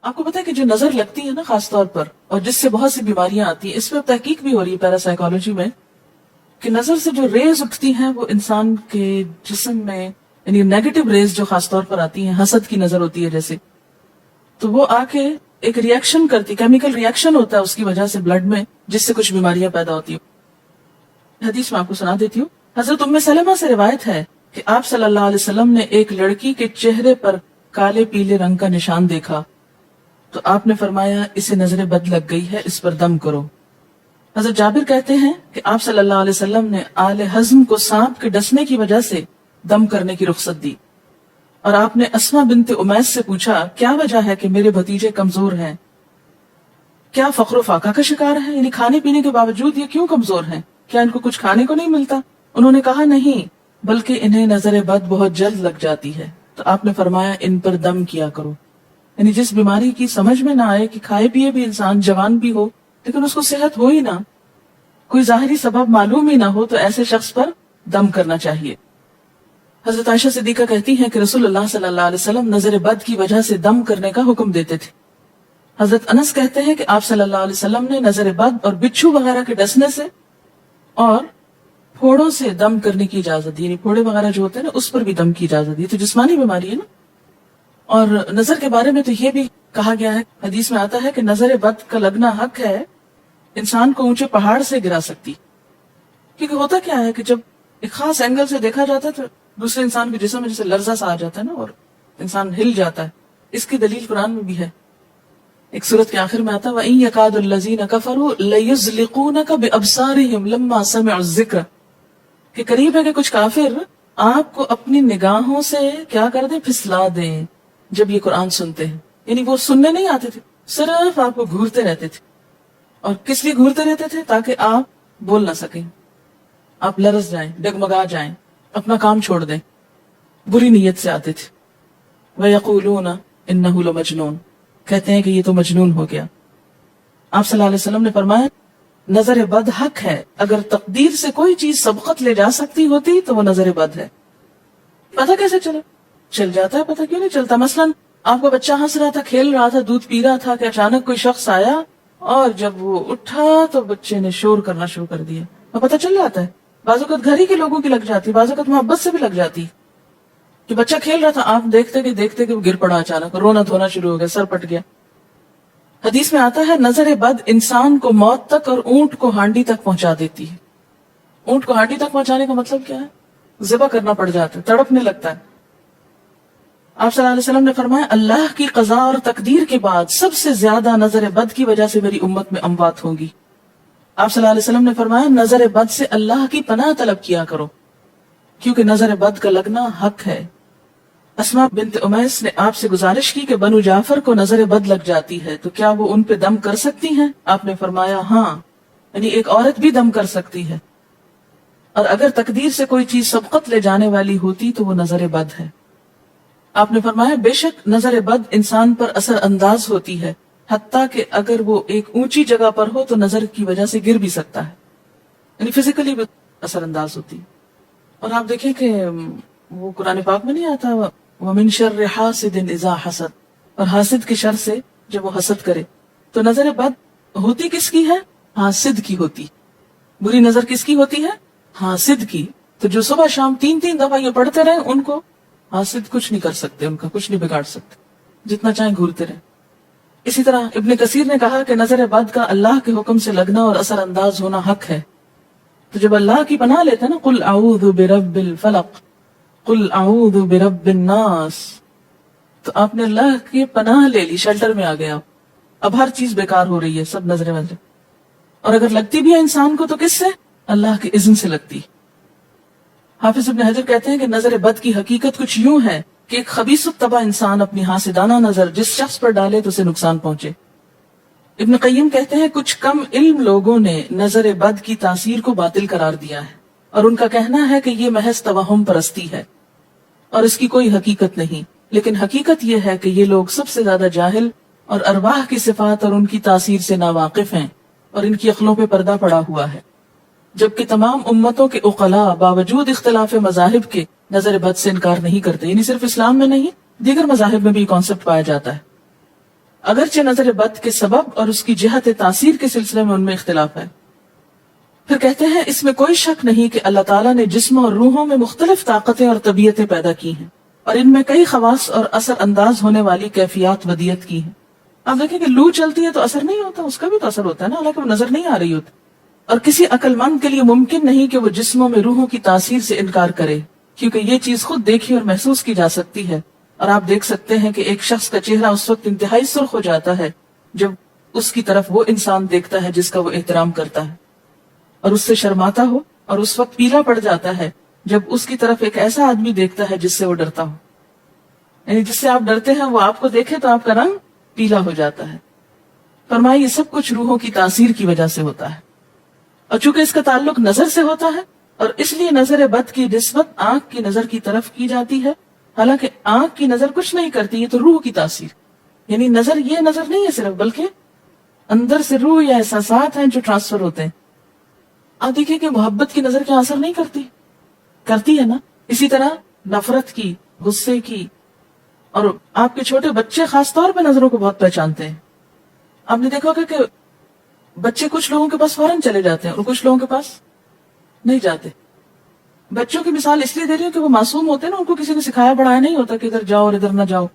آپ کو پتا ہے کہ جو نظر لگتی ہے نا خاص طور پر، اور جس سے بہت سی بیماریاں آتی ہیں، اس پہ اب تحقیق بھی ہو رہی ہے پیراسائیکالوجی میں، کہ نظر سے جو ریز اٹھتی ہیں وہ انسان کے جسم میں، یعنی نیگیٹو ریز جو خاص طور پر آتی ہیں، حسد کی نظر ہوتی ہے جیسے، تو وہ آ کے ایک ریئیکشن کرتی، کیمیکل ریئیکشن ہوتا ہے اس کی وجہ سے بلڈ میں، جس سے کچھ بیماریاں پیدا ہوتی ہیں۔ حدیث میں آپ کو سنا دیتی ہوں، حضرت ام سلمہ سے روایت ہے کہ آپ صلی اللہ علیہ وسلم نے ایک لڑکی کے چہرے پر کالے پیلے رنگ کا نشان دیکھا تو آپ نے فرمایا اسے نظر بد لگ گئی ہے، اس پر دم کرو۔ حضرت جابر کہتے ہیں کہ آپ صلی اللہ علیہ وسلم نے آل حزم کو سانپ کے ڈسنے کی وجہ سے دم کرنے کی رخصت دی، اور آپ نے اسما بنت امیس سے پوچھا کیا وجہ ہے کہ میرے بھتیجے کمزور ہیں، کیا فقر و فاقہ کا شکار ہیں، یعنی کھانے پینے کے باوجود یہ کیوں کمزور ہیں، کیا ان کو کچھ کھانے کو نہیں ملتا؟ انہوں نے کہا نہیں، بلکہ انہیں نظر بد بہت جلد لگ جاتی ہے، تو آپ نے فرمایا ان پر دم کیا کرو۔ یعنی جس بیماری کی سمجھ میں نہ آئے کہ کھائے پیے بھی انسان، جوان بھی ہو لیکن اس کو صحت ہو ہی نہ، کوئی ظاہری سبب معلوم ہی نہ ہو، تو ایسے شخص پر دم کرنا چاہیے۔ حضرت عائشہ صدیقہ کہتی ہیں کہ رسول اللہ صلی اللہ علیہ وسلم نظر بد کی وجہ سے دم کرنے کا حکم دیتے تھے۔ حضرت انس کہتے ہیں کہ آپ صلی اللہ علیہ وسلم نے نظر بد اور بچھو وغیرہ کے ڈسنے سے اور پھوڑوں سے دم کرنے کی اجازت دی، یعنی پھوڑے وغیرہ جو ہوتے ہیں نا اس پر بھی دم کی اجازت دی، تو جسمانی بیماری ہے نا۔ اور نظر کے بارے میں تو یہ بھی کہا گیا ہے، حدیث میں آتا ہے کہ نظر بد کا لگنا حق ہے، انسان کو اونچے پہاڑ سے گرا سکتی، کیونکہ ہوتا کیا ہے کہ جب ایک خاص اینگل سے دیکھا جاتا ہے تو دوسرے انسان کے جسم میں جیسے لرزہ سا آ جاتا ہے نا، اور انسان ہل جاتا ہے۔ اس کی دلیل قرآن میں بھی ہے، ایک سورت کے آخر میں آتا ہے وَإِن يَكَادُ الَّذِينَ كَفَرُوا لَيُزْلِقُونَكَ بِأَبْصَارِهِمْ لَمَّا سَمِعُوا الذِّكْرَ، کہ قریب ہے کہ کچھ کافر آپ کو اپنی نگاہوں سے کیا کر دیں، پھسلا دیں جب یہ قرآن سنتے ہیں۔ یعنی وہ سننے نہیں آتے تھے، صرف آپ کو گھورتے رہتے تھے۔ اور کس لیے گھورتے رہتے تھے؟ تاکہ آپ بول نہ سکیں، آپ لرز جائیں، ڈگمگا جائیں، اپنا کام چھوڑ دیں، بری نیت سے آتے تھے۔ وَيَقُولُونَ إِنَّهُ لَمَجْنُونَ، کہتے ہیں کہ یہ تو مجنون ہو گیا۔ آپ صلی اللہ علیہ وسلم نے فرمایا نظر بد حق ہے، اگر تقدیر سے کوئی چیز سبقت لے جا سکتی ہوتی تو وہ نظر بد ہے۔ پتہ کیسے چلے؟ چل جاتا ہے، پتہ کیوں نہیں چلتا؟ مثلاً آپ کا بچہ ہنس رہا تھا، کھیل رہا تھا، دودھ پی رہا تھا کہ اچانک کوئی شخص آیا اور جب وہ اٹھا تو بچے نے شور کرنا شروع کر دیا، اور پتہ چل جاتا ہے۔ بعض اوقات گھر ہی کے لوگوں کی لگ جاتی، بعض اوقات محبت سے بھی لگ جاتی، کہ بچہ کھیل رہا تھا، آپ دیکھتے کہ وہ گر پڑا، اچانک رونا دھونا شروع ہو گیا، سر پٹ گیا۔ حدیث میں آتا ہے نظر بد انسان کو موت تک اور اونٹ کو ہانڈی تک پہنچا دیتی ہے۔ اونٹ کو ہانڈی تک پہنچانے کا مطلب کیا ہے؟ ذبح کرنا پڑ جاتا ہے، تڑپنے لگتا ہے۔ آپ صلی اللہ علیہ وسلم نے فرمایا اللہ کی قضاء اور تقدیر کے بعد سب سے زیادہ نظر بد کی وجہ سے میری امت میں اموات ہوں گی۔ آپ صلی اللہ علیہ وسلم نے فرمایا نظر بد سے اللہ کی پناہ طلب کیا کرو، کیونکہ نظر بد کا لگنا حق ہے۔ اسما بنت امیس نے آپ سے گزارش کی کہ بنو جعفر کو نظر بد لگ جاتی ہے، تو کیا وہ ان پہ دم کر سکتی ہیں؟ آپ نے فرمایا ہاں، یعنی ایک عورت بھی دم کر سکتی ہے، اور اگر تقدیر سے کوئی چیز سبقت لے جانے والی ہوتی تو وہ نظر بد ہے۔ آپ نے فرمایا بے شک نظر بد انسان پر اثر انداز ہوتی ہے، حتیٰ کہ اگر وہ ایک اونچی جگہ پر ہو تو نظر کی وجہ سے گر بھی سکتا ہے، یعنی فزیکلی بھی اثر انداز ہوتی ہے۔ اور آپ دیکھیں کہ وہ قرآن پاک میں نہیں آتا وَمِن شَرِّ حَاسِدٍ إِذَا حَسَدَ، اور حاسد کی شر سے جب وہ حسد کرے، تو نظر بد ہوتی کس کی ہے؟ حاسد کی ہوتی۔ بری نظر کس کی ہوتی ہے؟ حاسد کی۔ تو جو صبح شام 3 دفعہ یہ پڑھتے رہے ان کو حاسد کچھ نہیں کر سکتے، ان کا کچھ نہیں بگاڑ سکتے، جتنا چاہیں گھورتے رہے۔ اسی طرح ابن کثیر نے کہا کہ نظر بد کا اللہ کے حکم سے لگنا اور اثر انداز ہونا حق ہے۔ تو جب اللہ کی پناہ لیتے ہیں نا قل اعوذ برب الفلق قل اعوذ برب الناس، تو آپ نے اللہ کی پناہ لے لی، شیلٹر میں آ گیا، اب ہر چیز بیکار ہو رہی ہے، سب نظر بد۔ اور اگر لگتی بھی ہے انسان کو تو کس سے؟ اللہ کے اذن سے لگتی۔ حافظ ابن حجر کہتے ہیں کہ نظر بد کی حقیقت کچھ یوں ہے کہ ایک خبیث الطبع انسان اپنی حاسدانہ نظر جس شخص پر ڈالے تو اسے نقصان پہنچے۔ ابن قیم کہتے ہیں کچھ کم علم لوگوں نے نظر بد کی تاثیر کو باطل قرار دیا ہے، اور ان کا کہنا ہے کہ یہ محض توہم پرستی ہے اور اس کی کوئی حقیقت نہیں، لیکن حقیقت یہ ہے کہ یہ لوگ سب سے زیادہ جاہل اور ارواح کی صفات اور ان کی تاثیر سے ناواقف ہیں، اور ان کی عقلوں پہ پردہ پڑا ہوا ہے، جبکہ تمام امتوں کے عقلاء باوجود اختلاف مذاہب کے نظر بد سے انکار نہیں کرتے، یعنی صرف اسلام میں نہیں دیگر مذاہب میں بھی کانسیپٹ پایا جاتا ہے۔ اگرچہ نظر بد کے سبب اور اس کی جہت تاثیر کے سلسلے میں ان میں اختلاف ہے۔ پھر کہتے ہیں اس میں کوئی شک نہیں کہ اللہ تعالیٰ نے جسموں اور روحوں میں مختلف طاقتیں اور طبیعتیں پیدا کی ہیں، اور ان میں کئی خواص اور اثر انداز ہونے والی کیفیات ودیت کی ہیں۔ آپ دیکھیں کہ لو چلتی ہے تو اثر نہیں ہوتا، اس کا بھی تو اثر ہوتا ہے نا، حالانکہ وہ نظر نہیں آ رہی ہوتی۔ اور کسی عقل مند کے لیے ممکن نہیں کہ وہ جسموں میں روحوں کی تاثیر سے انکار کرے، کیونکہ یہ چیز خود دیکھی اور محسوس کی جا سکتی ہے۔ اور آپ دیکھ سکتے ہیں کہ ایک شخص کا چہرہ اس وقت انتہائی سرخ ہو جاتا ہے جب اس کی طرف وہ انسان دیکھتا ہے جس کا وہ احترام کرتا ہے، اور اس سے شرماتا ہو، اور اس وقت پیلا پڑ جاتا ہے جب اس کی طرف ایک ایسا آدمی دیکھتا ہے جس سے وہ ڈرتا ہو، یعنی جس سے آپ ڈرتے ہیں وہ آپ کو دیکھے تو آپ کا رنگ پیلا ہو جاتا ہے۔ فرمایا یہ سب کچھ روحوں کی تاثیر کی وجہ سے ہوتا ہے، اور چونکہ اس کا تعلق نظر سے ہوتا ہے اور اس لیے نظر بد کی نسبت آنکھ کی نظر کی طرف کی جاتی ہے، حالانکہ آنکھ کی نظر کچھ نہیں کرتی، یہ تو روح کی تاثیر، یعنی نظر یہ نظر نہیں ہے صرف، بلکہ اندر سے روح یا احساسات ہیں جو ٹرانسفر ہوتے ہیں۔ آپ دیکھیں کہ محبت کی نظر کیا اثر نہیں کرتی، کرتی ہے نا، اسی طرح نفرت کی، غصے کی، اور آپ کے چھوٹے بچے خاص طور پہ نظروں کو بہت پہچانتے ہیں۔ آپ نے دیکھا ہوگا کہ بچے کچھ لوگوں کے پاس فوراً چلے جاتے ہیں اور کچھ لوگوں کے پاس نہیں جاتے۔ بچوں کی مثال اس لیے دے رہی ہوں کہ وہ معصوم ہوتے ہیں نا، ان کو کسی نے سکھایا پڑھایا نہیں ہوتا کہ ادھر جاؤ اور ادھر نہ جاؤ،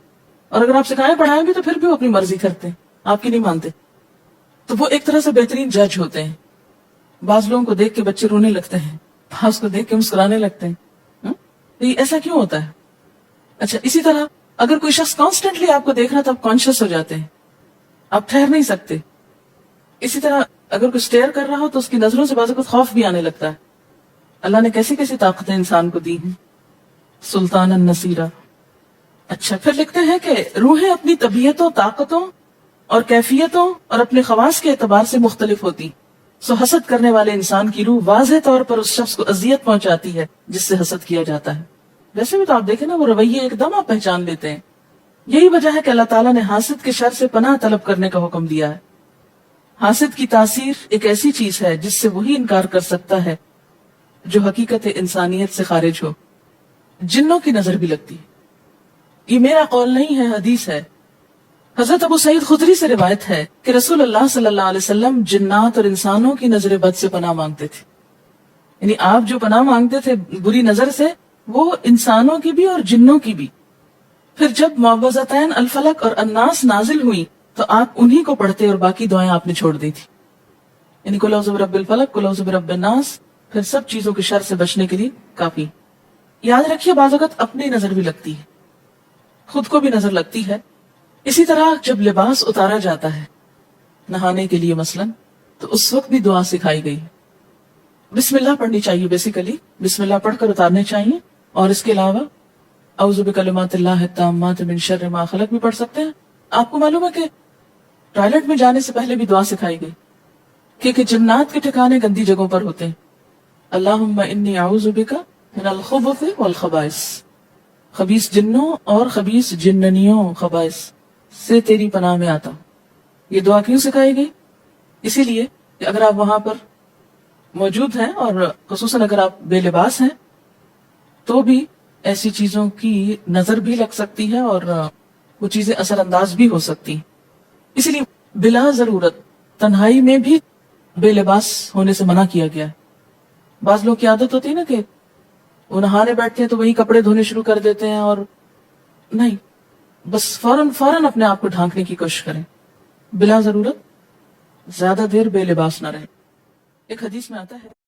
اور اگر آپ سکھائے پڑھائیں بھی تو پھر بھی وہ اپنی مرضی کرتے ہیں، آپ کی نہیں مانتے، تو وہ ایک طرح سے بہترین جج ہوتے ہیں۔ بعض لوگوں کو دیکھ کے بچے رونے لگتے ہیں، بعض کو دیکھ کے مسکرانے لگتے ہیں، تو یہ ایسا کیوں ہوتا ہے؟ اچھا، اسی طرح اگر کوئی شخص کانسٹنٹلی آپ کو دیکھ رہا تو آپ کانشیس ہو جاتے ہیں، آپ ٹھہر نہیں سکتے۔ اسی طرح اگر کوئی سٹیئر کر رہا ہو تو اس کی نظروں سے بعض اوقات خوف بھی آنے لگتا ہے۔ اللہ نے کیسی کیسی طاقتیں انسان کو دی ہیں، سلطان النصیرہ۔ اچھا، پھر لکھتے ہیں کہ روحیں اپنی طبیعتوں، طاقتوں اور کیفیتوں اور اپنے خواص کے اعتبار سے مختلف ہوتی، سو حسد کرنے والے انسان کی روح واضح طور پر اس شخص کو اذیت پہنچاتی ہے جس سے حسد کیا جاتا ہے۔ ویسے بھی تو آپ دیکھیں نا، وہ رویے ایک دم آپ پہچان لیتے ہیں۔ یہی وجہ ہے کہ اللہ تعالیٰ نے حاسد کے شر سے پناہ طلب کرنے کا حکم دیا ہے۔ حاسد کی تاثیر ایک ایسی چیز ہے جس سے وہی انکار کر سکتا ہے جو حقیقت انسانیت سے خارج ہو۔ جنوں کی نظر بھی لگتی ہے، یہ میرا قول نہیں ہے، حدیث ہے۔ حضرت ابو سعید خدری سے روایت ہے کہ رسول اللہ صلی اللہ علیہ وسلم جنات اور انسانوں کی نظر بد سے پناہ مانگتے تھے، یعنی آپ جو پناہ مانگتے تھے بری نظر سے، وہ انسانوں کی بھی اور جنوں کی بھی۔ پھر جب معوذتین الفلق اور الناس نازل ہوئی تو آپ انہی کو پڑھتے اور باقی دعائیں آپ نے چھوڑ دی تھی، یعنی قل اعوذ برب الفلق، قل اعوذ برب الناس، پھر سب چیزوں کے شر سے بچنے کے لیے کافی۔ یاد رکھیے بعض اوقات اپنی نظر بھی لگتی ہے، خود کو بھی نظر لگتی ہے۔ اسی طرح جب لباس اتارا جاتا ہے نہانے کے لیے مثلاً، تو اس وقت بھی دعا سکھائی گئی، بسم اللہ پڑھنی چاہیے، بیسیکلی بسم اللہ پڑھ کر اتارنے چاہیے، اور اس کے علاوہ اعوذ بکلمات اللہ التامات من شر ما خلق بھی پڑھ سکتے ہیں۔ آپ کو معلوم ہے کہ ٹوائلٹ میں جانے سے پہلے بھی دعا سکھائی گئی، کیونکہ جنات کے ٹھکانے گندی جگہوں پر ہوتے ہیں۔ اللہم انی اعوذ بک من الخبث والخبائث، خبیث جنوں اور خبیث جننیوں، خبائث سے تیری پناہ میں آتا ہوں۔ یہ دعا کیوں سکھائی گئی؟ اسی لیے کہ اگر آپ وہاں پر موجود ہیں، اور خصوصاً اگر آپ بے لباس ہیں، تو بھی ایسی چیزوں کی نظر بھی لگ سکتی ہے اور وہ چیزیں اثر انداز بھی ہو سکتی ہیں۔ اسی لیے بلا ضرورت تنہائی میں بھی بے لباس ہونے سے منع کیا گیا ہے۔ بعض لوگ کی عادت ہوتی ہے نا کہ وہ نہانے بیٹھتے ہیں تو وہی کپڑے دھونے شروع کر دیتے ہیں، اور نہیں، بس فوراً اپنے آپ کو ڈھانکنے کی کوشش کریں، بلا ضرورت زیادہ دیر بے لباس نہ رہیں۔ ایک حدیث میں آتا ہے